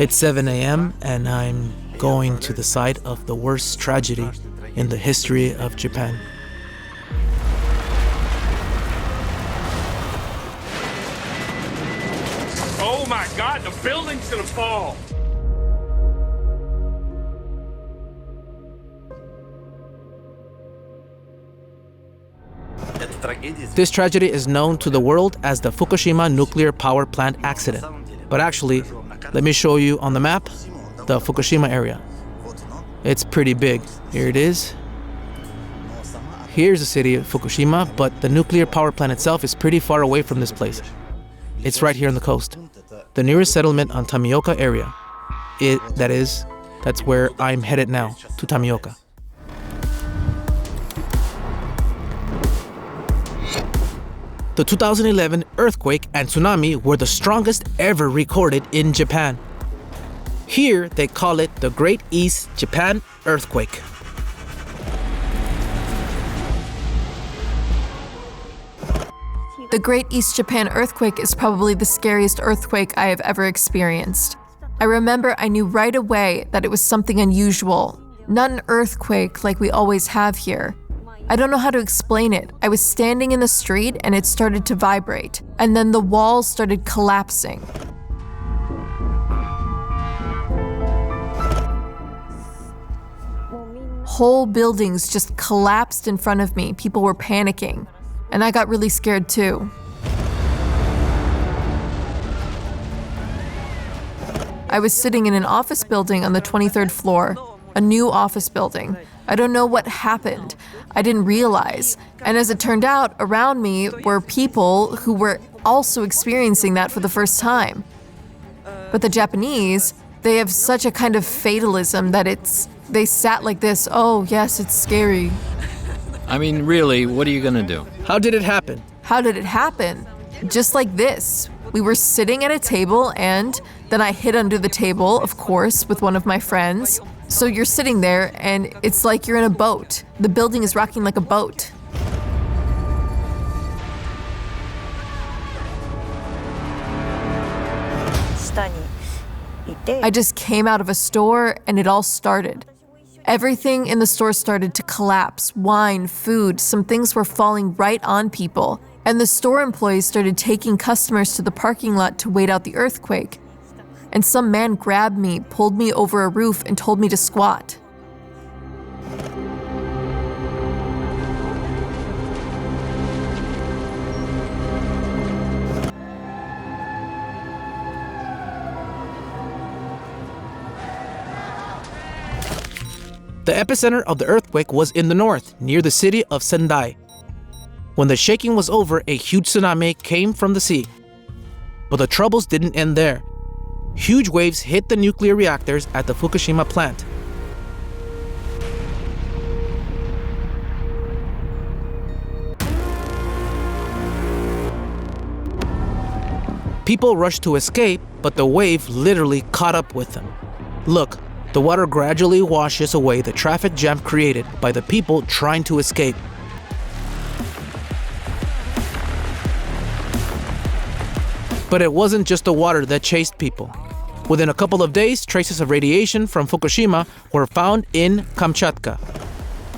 It's 7 a.m. and I'm going to the site of the worst tragedy in the history of Japan. Oh my God, the building's gonna fall! This tragedy is known to the world as the Fukushima nuclear power plant accident. But actually, let me show you on the map the Fukushima area. It's pretty big. Here it is. Here's the city of Fukushima, but the nuclear power plant itself is pretty far away from this place. It's right here on the coast. The nearest settlement on Tomioka area. That's where I'm headed now, to Tomioka. The 2011 earthquake and tsunami were the strongest ever recorded in Japan. Here, they call it the Great East Japan Earthquake. The Great East Japan Earthquake is probably the scariest earthquake I have ever experienced. I remember I knew right away that it was something unusual, not an earthquake like we always have here. I don't know how to explain it. I was standing in the street and it started to vibrate, and then the walls started collapsing. Whole buildings just collapsed in front of me. People were panicking, and I got really scared too. I was sitting in an office building on the 23rd floor, a new office building. I don't know what happened. I didn't realize. And as it turned out, around me were people who were also experiencing that for the first time. But the Japanese, they have such a kind of fatalism that they sat like this, oh yes, it's scary. I mean, really, what are you gonna do? How did it happen? How did it happen? Just like this. We were sitting at a table and then I hid under the table, of course, with one of my friends. So you're sitting there and it's like you're in a boat. The building is rocking like a boat. I just came out of a store and it all started. Everything in the store started to collapse. Wine, food, some things were falling right on people. And the store employees started taking customers to the parking lot to wait out the earthquake. And some man grabbed me, pulled me over a roof, and told me to squat. The epicenter of the earthquake was in the north, near the city of Sendai. When the shaking was over, a huge tsunami came from the sea. But the troubles didn't end there. Huge waves hit the nuclear reactors at the Fukushima plant. People rushed to escape, but the wave literally caught up with them. Look, the water gradually washes away the traffic jam created by the people trying to escape. But it wasn't just the water that chased people. Within a couple of days, traces of radiation from Fukushima were found in Kamchatka.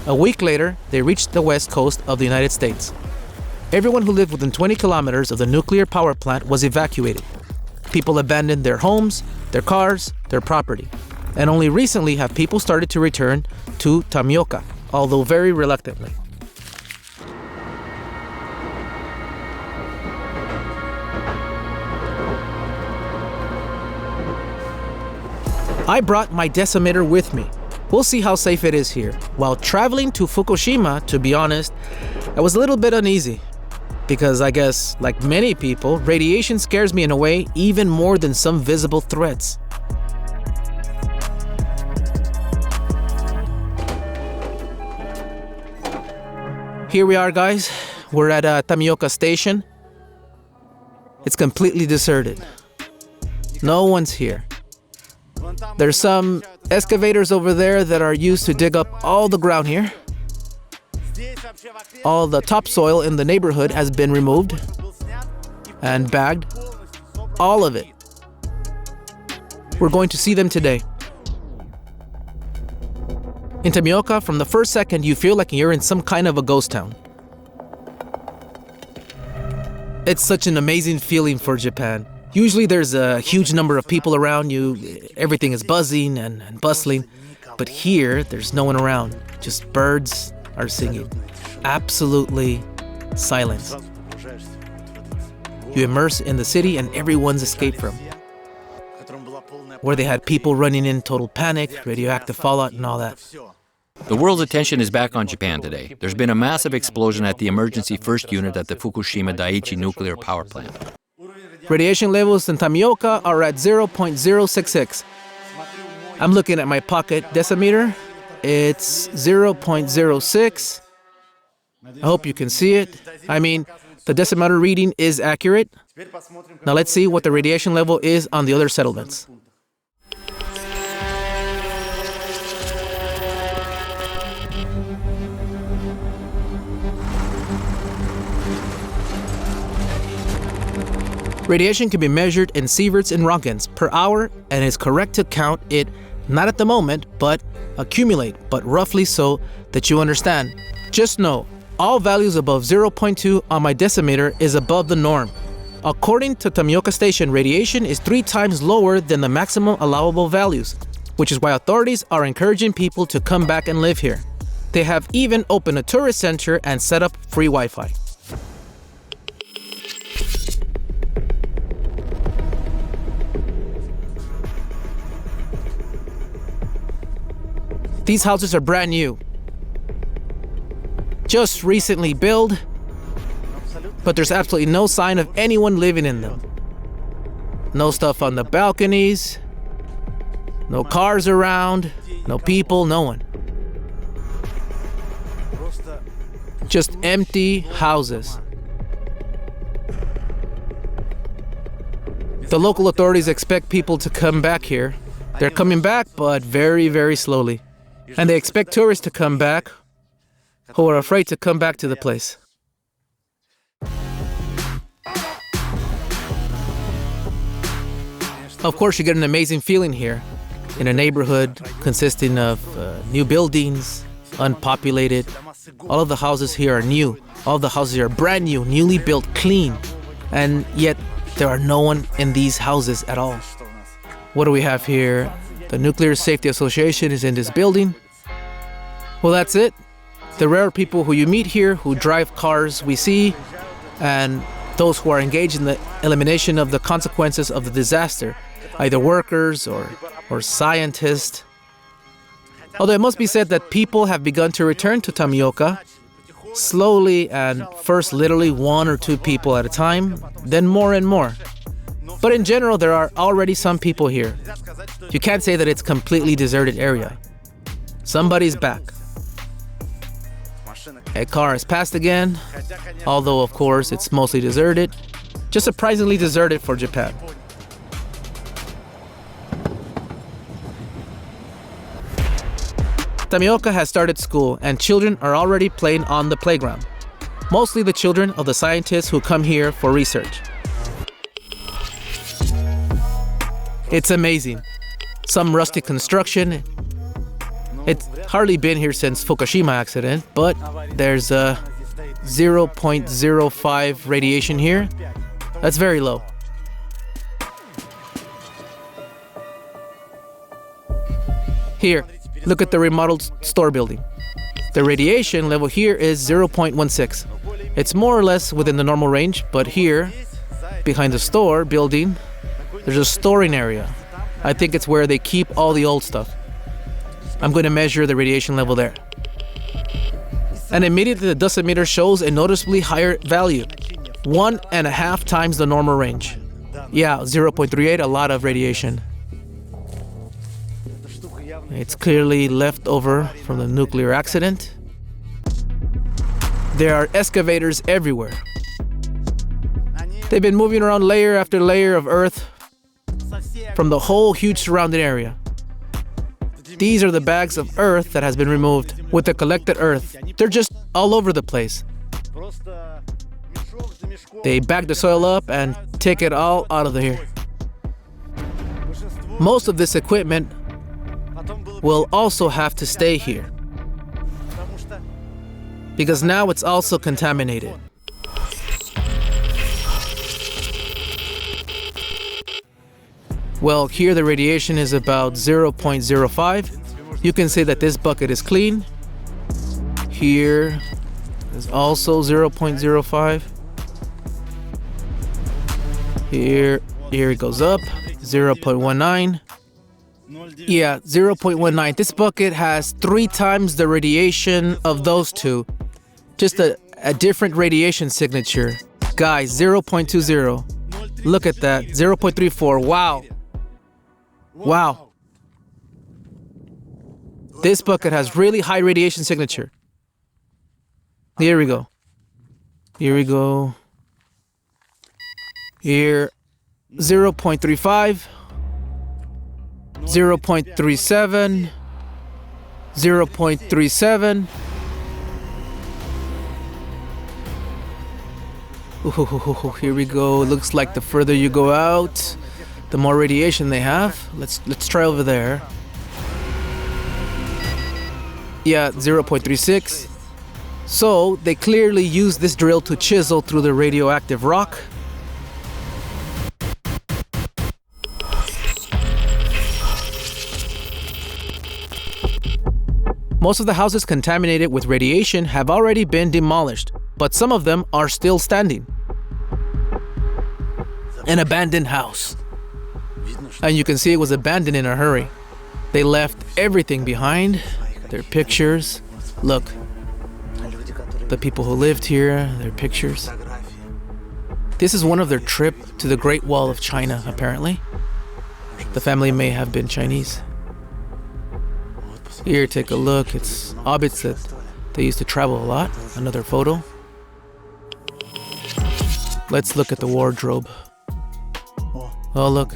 A week later, they reached the west coast of the United States. Everyone who lived within 20 kilometers of the nuclear power plant was evacuated. People abandoned their homes, their cars, their property. And only recently have people started to return to Tomioka, although very reluctantly. I brought my decimeter with me. We'll see how safe it is here. While traveling to Fukushima, to be honest, I was a little bit uneasy. Because I guess, like many people, radiation scares me in a way even more than some visible threats. Here we are, guys. We're at Tomioka station. It's completely deserted. No one's here. There's some excavators over there that are used to dig up all the ground here. All the topsoil in the neighborhood has been removed and bagged. All of it. We're going to see them today. In Tomioka, from the first second, you feel like you're in some kind of a ghost town. It's such an amazing feeling for Japan. Usually there's a huge number of people around you, everything is buzzing and bustling, but here there's no one around, just birds are singing. Absolutely silence. You immerse in the city and everyone's escaped from, where they had people running in total panic, radioactive fallout and all that. The world's attention is back on Japan today. There's been a massive explosion at the emergency first unit at the Fukushima Daiichi nuclear power plant. Radiation levels in Tomioka are at 0.066. I'm looking at my pocket decimeter. It's 0.06. I hope you can see it. I mean, the decimeter reading is accurate. Now let's see what the radiation level is on the other settlements. Radiation can be measured in sieverts and Roentgens per hour, and it's correct to count it not at the moment, but accumulate, but roughly so that you understand. Just know, all values above 0.2 on my decimeter is above the norm. According to Tomioka Station, radiation is 3 times lower than the maximum allowable values, which is why authorities are encouraging people to come back and live here. They have even opened a tourist center and set up free Wi-Fi. These houses are brand new. Just recently built, but there's absolutely no sign of anyone living in them. No stuff on the balconies, no cars around, no people, no one. Just empty houses. The local authorities expect people to come back here. They're coming back, but very, very slowly. And they expect tourists to come back who are afraid to come back to the place. Of course, you get an amazing feeling here in a neighborhood consisting of new buildings, unpopulated. All of the houses here are new. All of the houses here are brand new, newly built, clean. And yet, there are no one in these houses at all. What do we have here? The Nuclear Safety Association is in this building. Well, that's it. The rare people who you meet here, who drive cars we see, and those who are engaged in the elimination of the consequences of the disaster, either workers or scientists. Although it must be said that people have begun to return to Tomioka, slowly and first literally 1 or 2 people at a time, then more and more. But in general, there are already some people here. You can't say that it's a completely deserted area. Somebody's back. A car has passed again, although of course it's mostly deserted. Just surprisingly deserted for Japan. Tomioka has started school and children are already playing on the playground. Mostly the children of the scientists who come here for research. It's amazing. Some rusty construction. It's hardly been here since Fukushima accident, but there's a 0.05 radiation here. That's very low. Here, look at the remodeled store building. The radiation level here is 0.16. It's more or less within the normal range, but here, behind the store building, there's a storing area. I think it's where they keep all the old stuff. I'm going to measure the radiation level there. And immediately the decimeter shows a noticeably higher value, 1.5 times the normal range. Yeah, 0.38, a lot of radiation. It's clearly left over from the nuclear accident. There are excavators everywhere. They've been moving around layer after layer of earth from the whole huge surrounding area. These are the bags of earth that has been removed with the collected earth. They're just all over the place. They bag the soil up and take it all out of here. Most of this equipment will also have to stay here because now it's also contaminated. Well, here the radiation is about 0.05. You can see that this bucket is clean. Here is also 0.05. Here it goes up, 0.19. Yeah, 0.19. This bucket has 3 times the radiation of those two. Just a different radiation signature. Guys, 0.20. Look at that, 0.34. Wow. Wow. This bucket has really high radiation signature. Here we go. Here we go. Here, 0.35, 0.37, 0.37. Ooh, here we go. Looks like the further you go out, the more radiation they have. Let's try over there. Yeah, 0.36. So they clearly use this drill to chisel through the radioactive rock. Most of the houses contaminated with radiation have already been demolished, but some of them are still standing. An abandoned house. And you can see it was abandoned in a hurry. They left everything behind, their pictures. Look, the people who lived here, their pictures. This is one of their trip to the Great Wall of China, apparently. The family may have been Chinese. Here, take a look. It's obvious that they used to travel a lot. Another photo. Let's look at the wardrobe. Oh, look.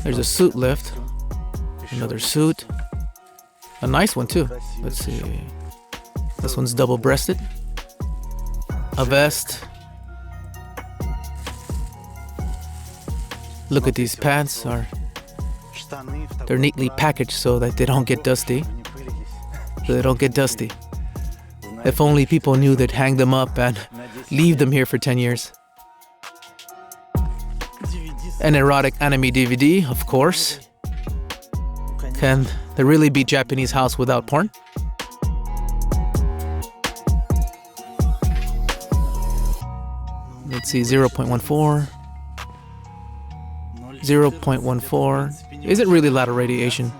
There's a suit left. Another suit. A nice one, too. Let's see. This one's double-breasted. A vest. Look at these pants. They're neatly packaged so that they don't get dusty. If only people knew they'd hang them up and leave them here for 10 years. An erotic anime DVD, of course. Can there really be Japanese house without porn? Let's see, 0.14. 0.14. Isn't really a lot of radiation.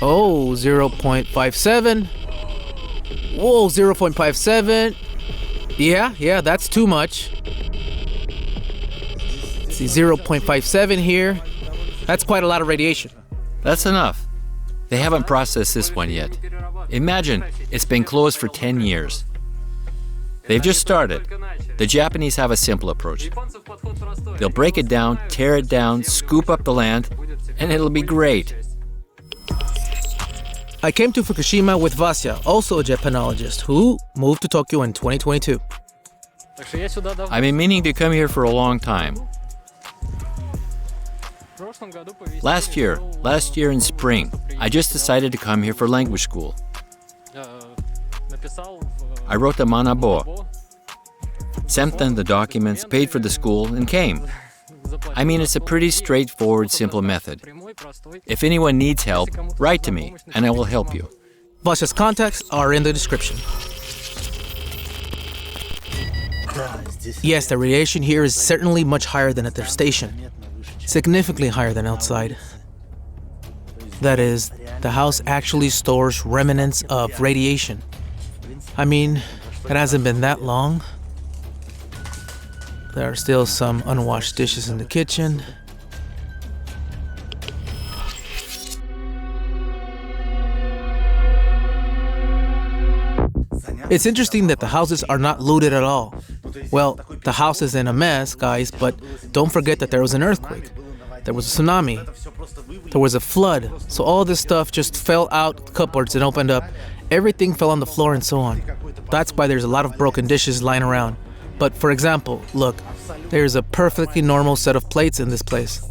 Oh, 0.57. Whoa, 0.57. Yeah, that's too much. Let's see, 0.57 here. That's quite a lot of radiation. That's enough. They haven't processed this one yet. Imagine, it's been closed for 10 years. They've just started. The Japanese have a simple approach. They'll break it down, tear it down, scoop up the land, and it'll be great. I came to Fukushima with Vasya, also a Japanologist, who moved to Tokyo in 2022. I've been meaning to come here for a long time. Last year in spring, I just decided to come here for language school. I wrote the manabo, sent them the documents, paid for the school, and came. I mean, it's a pretty straightforward, simple method. If anyone needs help, write to me, and I will help you. Vasya's contacts are in the description. Yes, the radiation here is certainly much higher than at their station. Significantly higher than outside. That is, the house actually stores remnants of radiation. I mean, it hasn't been that long. There are still some unwashed dishes in the kitchen. It's interesting that the houses are not looted at all. Well, the house is in a mess, guys, but don't forget that there was an earthquake. There was a tsunami. There was a flood. So all this stuff just fell out cupboards and opened up. Everything fell on the floor and so on. That's why there's a lot of broken dishes lying around. But for example, look, there's a perfectly normal set of plates in this place.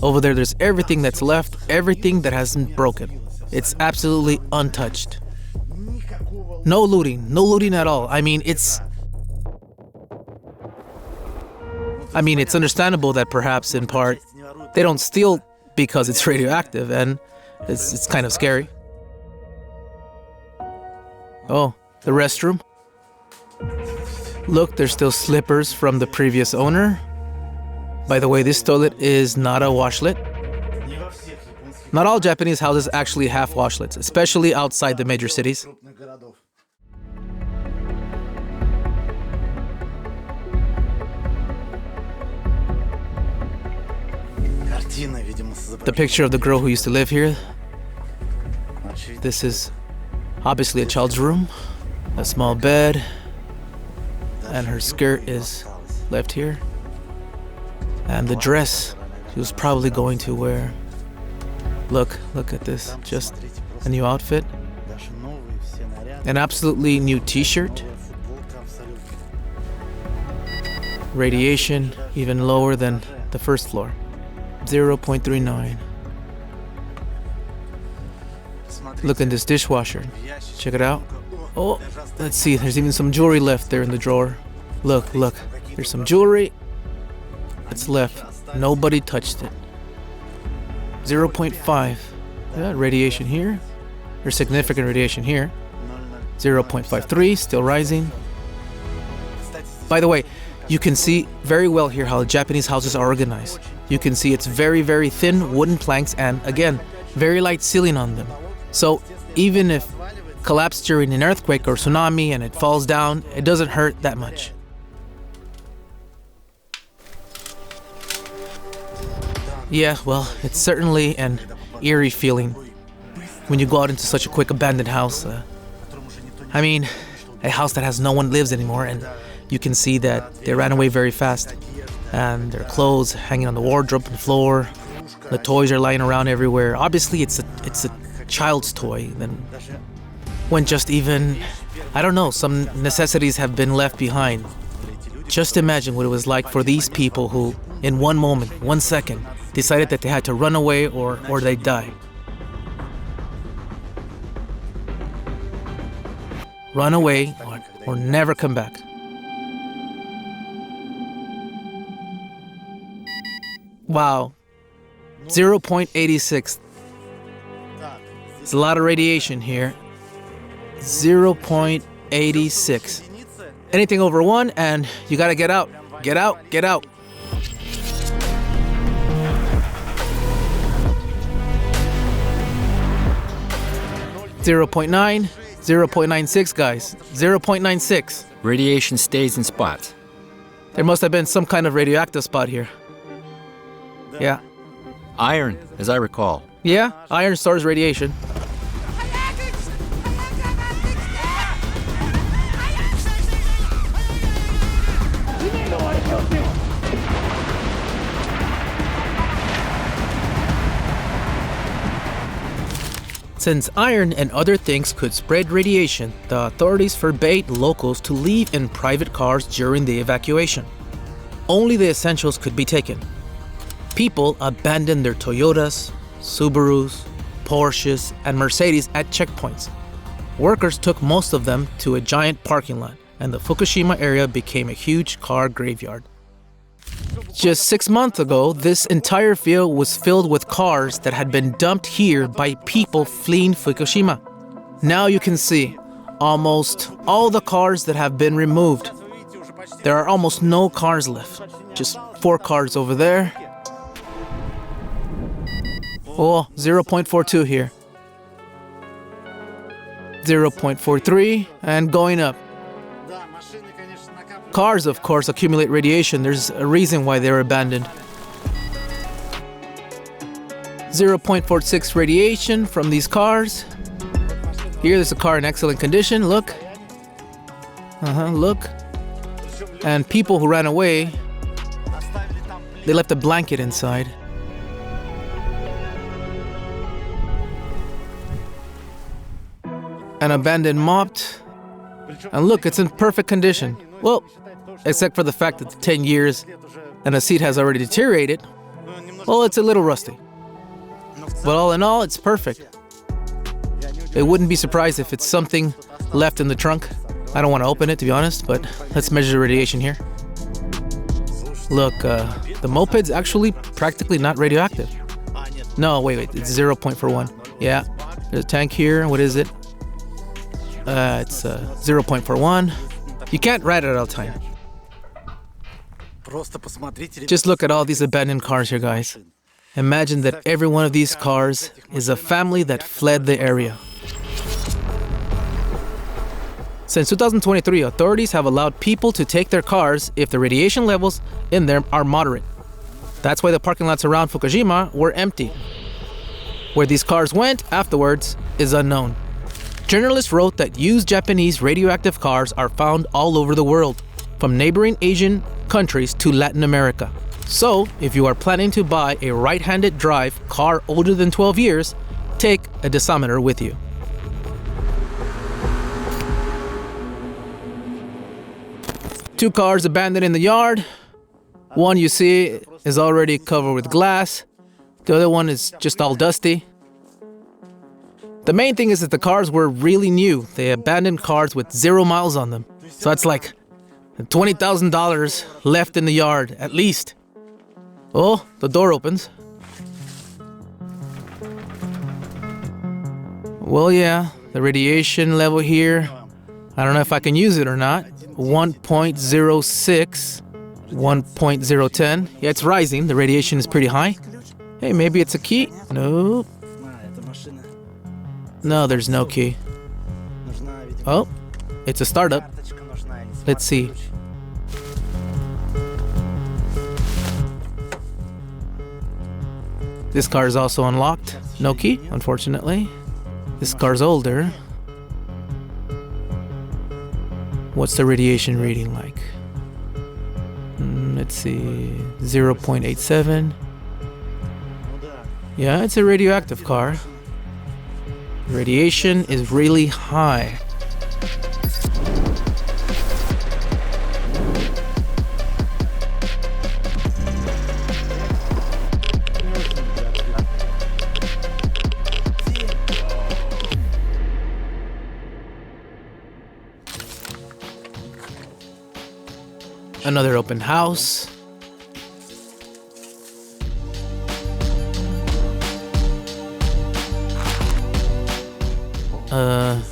Over there, there's everything that's left, everything that hasn't broken. It's absolutely untouched. No looting at all. I mean, it's understandable that perhaps in part they don't steal because it's radioactive, and it's kind of scary. Oh, the restroom. Look, there's still slippers from the previous owner. By the way, this toilet is not a washlet. Not all Japanese houses actually have washlets, especially outside the major cities. The picture of the girl who used to live here. This is obviously a child's room, a small bed, and her skirt is left here. And the dress she was probably going to wear. Look at this, just a new outfit. An absolutely new t-shirt. Radiation even lower than the first floor. 0.39. Look in this dishwasher. Check it out. Oh, let's see, there's even some jewelry left there in the drawer. Look, there's some jewelry. It's left. Nobody touched it. 0.5. Yeah, radiation here. There's significant radiation here. 0.53, still rising. By the way, you can see very well here how Japanese houses are organized. You can see it's very, very thin wooden planks and, again, very light ceiling on them. So even if collapsed during an earthquake or tsunami and it falls down, it doesn't hurt that much. Yeah, well, it's certainly an eerie feeling when you go out into such a quick abandoned house. A house that has no one lives anymore, and you can see that they ran away very fast. And their clothes hanging on the wardrobe and the floor. The toys are lying around everywhere. Obviously, it's a child's toy. Then, when just even, some necessities have been left behind. Just imagine what it was like for these people who, in one moment, 1 second, decided that they had to run away or they'd die. Run away or never come back. Wow, 0.86. It's a lot of radiation here. 0.86. Anything over 1 and you gotta get out. Get out. 0.9, 0.96, guys. 0.96. Radiation stays in spots. There must have been some kind of radioactive spot here. Yeah. Iron, as I recall. Yeah, iron stores radiation. Since iron and other things could spread radiation, the authorities forbade locals to leave in private cars during the evacuation. Only the essentials could be taken. People abandoned their Toyotas, Subarus, Porsches, and Mercedes at checkpoints. Workers took most of them to a giant parking lot, and the Fukushima area became a huge car graveyard. Just 6 months ago, this entire field was filled with cars that had been dumped here by people fleeing Fukushima. Now you can see almost all the cars that have been removed. There are almost no cars left, just 4 cars over there. Oh, 0.42 here. 0.43 and going up. Cars, of course, accumulate radiation. There's a reason why they're abandoned. 0.46 radiation from these cars. Here, there's a car in excellent condition. Look. Look. And people who ran away, they left a blanket inside. An abandoned mop. And look, it's in perfect condition. Well, except for the fact that the 10 years and the seat has already deteriorated. Well, it's a little rusty. But all in all, it's perfect. I wouldn't be surprised if it's something left in the trunk. I don't want to open it, to be honest, but let's measure the radiation here. Look, the moped's actually practically not radioactive. No, wait, it's 0.41. Yeah, there's a tank here. What is it? It's 0.41. You can't ride it all the time. Just look at all these abandoned cars here, guys. Imagine that every one of these cars is a family that fled the area. Since 2023, authorities have allowed people to take their cars if the radiation levels in them are moderate. That's why the parking lots around Fukushima were empty. Where these cars went afterwards is unknown. Journalists wrote that used Japanese radioactive cars are found all over the world, from neighboring Asian countries to Latin America. So, if you are planning to buy a right-handed drive car older than 12 years, take a decimeter with you. Two cars abandoned in the yard. One you see is already covered with glass. The other one is just all dusty. The main thing is that the cars were really new. They abandoned cars with 0 miles on them. So that's like $20,000 left in the yard, at least. Oh, the door opens. Well, yeah, the radiation level here, I don't know if I can use it or not. 1.06, 1.010. Yeah, it's rising. The radiation is pretty high. Hey, maybe it's a key. No. No, there's no key. Oh, it's a startup. Let's see. This car is also unlocked. No key, unfortunately. This car's older. What's the radiation reading like? Let's see, 0.87. Yeah, it's a radioactive car. Radiation is really high. Another open house.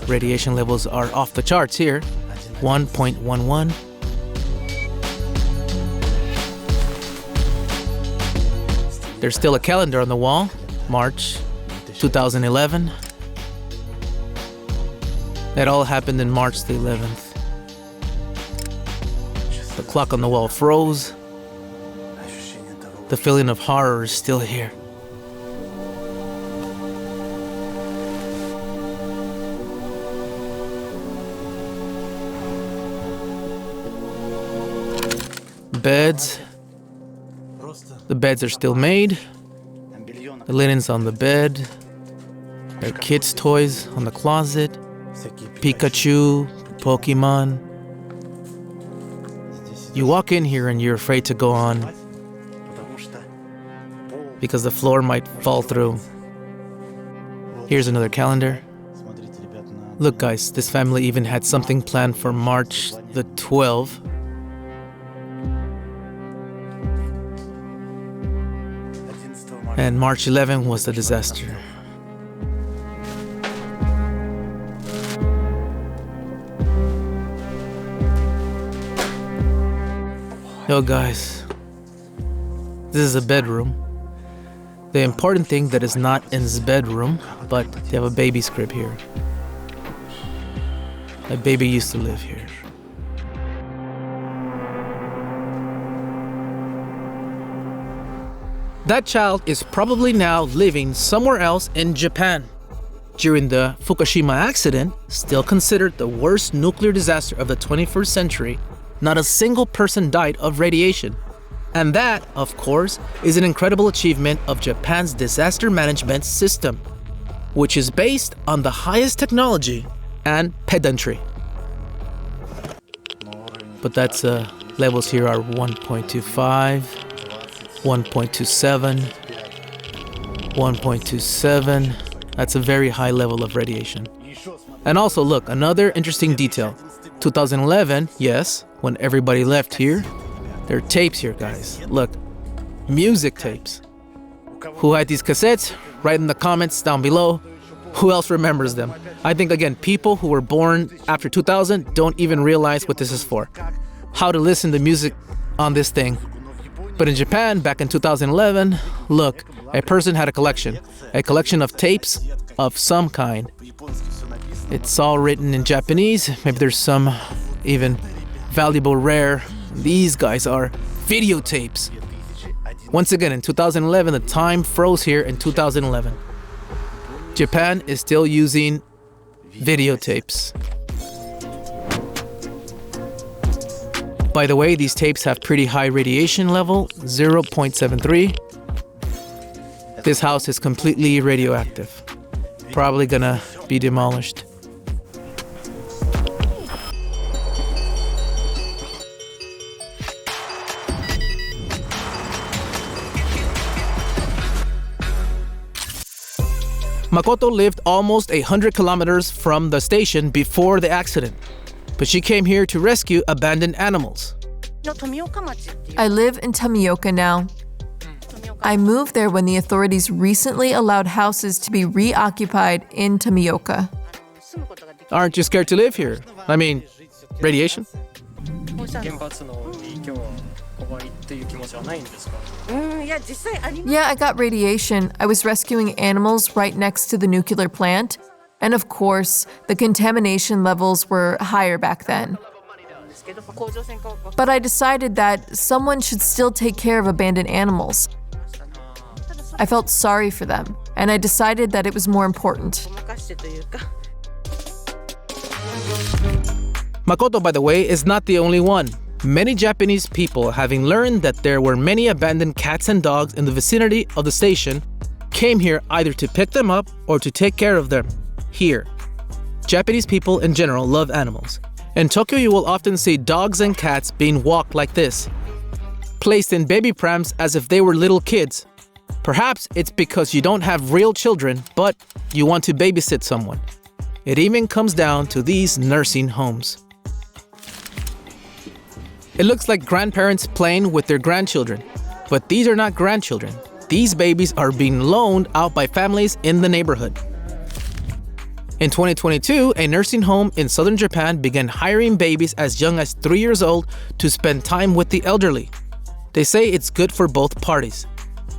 Radiation levels are off the charts here. 1.11. There's still a calendar on the wall. March 2011. That all happened in March the 11th. The clock on the wall froze. The feeling of horror is still here. Beds. The beds are still made. The linen's on the bed. There are kids' toys on the closet. Pikachu, Pokemon. You walk in here and you're afraid to go on because the floor might fall through. Here's another calendar. Look, guys, this family even had something planned for March the 12th. And March 11th was the disaster. Yo guys, this is a bedroom. The important thing that is not in this bedroom, but they have a baby's crib here. My baby used to live here. That child is probably now living somewhere else in Japan. During the Fukushima accident, still considered the worst nuclear disaster of the 21st century, not a single person died of radiation. And that, of course, is an incredible achievement of Japan's disaster management system, which is based on the highest technology and pedantry. But that's Levels here are 1.25, 1.27, 1.27. That's a very high level of radiation. And also, look, another interesting detail. 2011, yes, when everybody left here, there are tapes here, guys. Look, music tapes. Who had these cassettes? Write in the comments down below. Who else remembers them? I think, again, people who were born after 2000 don't even realize what this is for. How to listen to music on this thing. But in Japan, back in 2011, look, a person had a collection of tapes of some kind. It's all written in Japanese. Maybe there's some even valuable, rare. These guys are videotapes. Once again, in 2011, the time froze here in 2011. Japan is still using videotapes. By the way, these tapes have pretty high radiation level, 0.73. This house is completely radioactive. Probably gonna be demolished. Makoto lived almost 100 kilometers from the station before the accident, but she came here to rescue abandoned animals. I live in Tomioka now. I moved there when the authorities recently allowed houses to be reoccupied in Tomioka. Aren't you scared to live here? I mean, radiation? Yeah, I got radiation. I was rescuing animals right next to the nuclear plant. And of course, the contamination levels were higher back then. But I decided that someone should still take care of abandoned animals. I felt sorry for them, and I decided that it was more important. Makoto, by the way, is not the only one. Many Japanese people, having learned that there were many abandoned cats and dogs in the vicinity of the station, came here either to pick them up or to take care of them. Here. Japanese people in general love animals. In Tokyo, you will often see dogs and cats being walked like this, placed in baby prams as if they were little kids. Perhaps it's because you don't have real children, but you want to babysit someone. It even comes down to these nursing homes. It looks like grandparents playing with their grandchildren, but these are not grandchildren. These babies are being loaned out by families in the neighborhood. In 2022, a nursing home in southern Japan began hiring babies as young as 3 years old to spend time with the elderly. They say it's good for both parties.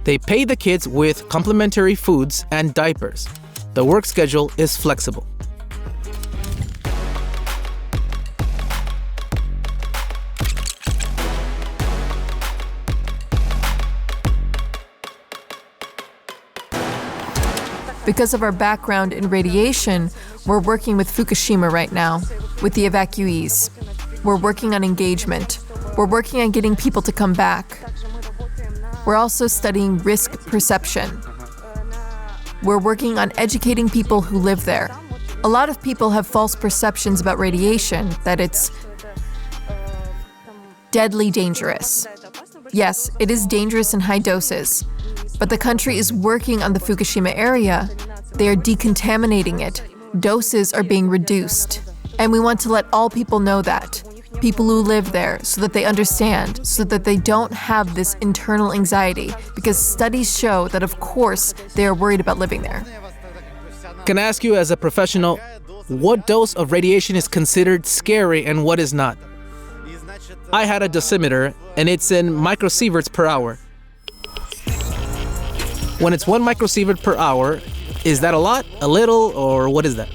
They pay the kids with complimentary foods and diapers. The work schedule is flexible. Because of our background in radiation, we're working with Fukushima right now, with the evacuees. We're working on engagement. We're working on getting people to come back. We're also studying risk perception. We're working on educating people who live there. A lot of people have false perceptions about radiation, that it's deadly dangerous. Yes, it is dangerous in high doses. But the country is working on the Fukushima area. They are decontaminating it. Doses are being reduced. And we want to let all people know that. People who live there, so that they understand, so that they don't have this internal anxiety. Because studies show that, of course, they are worried about living there. Can I ask you, as a professional, what dose of radiation is considered scary and what is not? I had a dosimeter, and it's in microsieverts per hour. When it's 1 microsievert per hour, is that a lot, a little, or what is that?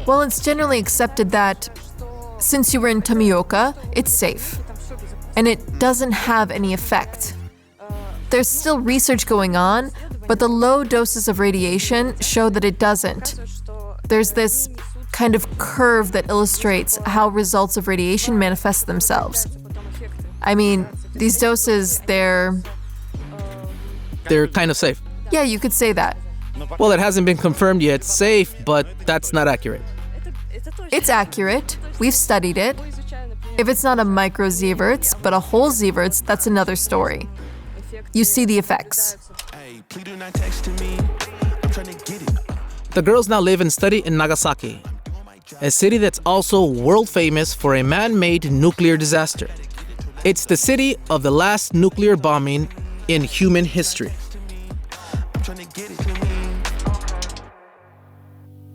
Well, it's generally accepted that since you were in Tomioka, it's safe. And it doesn't have any effect. There's still research going on, but the low doses of radiation show that it doesn't. There's this kind of curve that illustrates how results of radiation manifest themselves. I mean, these doses, they're kind of safe. Yeah, you could say that. Well, it hasn't been confirmed yet safe, but that's not accurate. It's accurate. We've studied it. If it's not a micro-sieverts, but a whole sieverts, that's another story. You see the effects. The girls now live and study in Nagasaki, a city that's also world famous for a man-made nuclear disaster. It's the city of the last nuclear bombing in human history.